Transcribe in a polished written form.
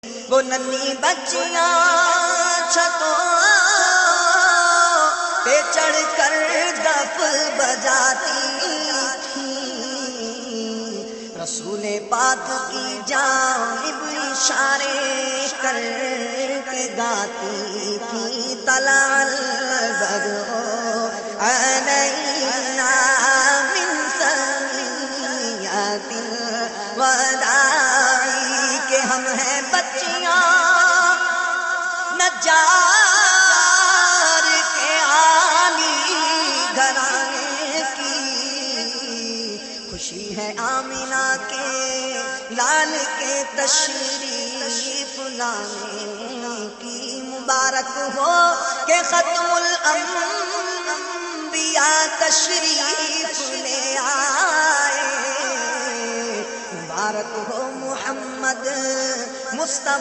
وہ ننھی بچیاں چھتوں پہ چڑھ کر دف بجاتی تھیں، رسول پاک کی جانب اشارے کر کے گاتی تھی، طلع البدر علینا من ثنیات الوداع، کہ ہم ہیں بچیاں نجار کے عالی گھرانے کی، خوشی ہے آمینہ کے لال کے تشریف لانے کی، مبارک ہو کہ ختم الانبیاء تشریف لے آئے، مبارک ہو محمد مصطفیٰ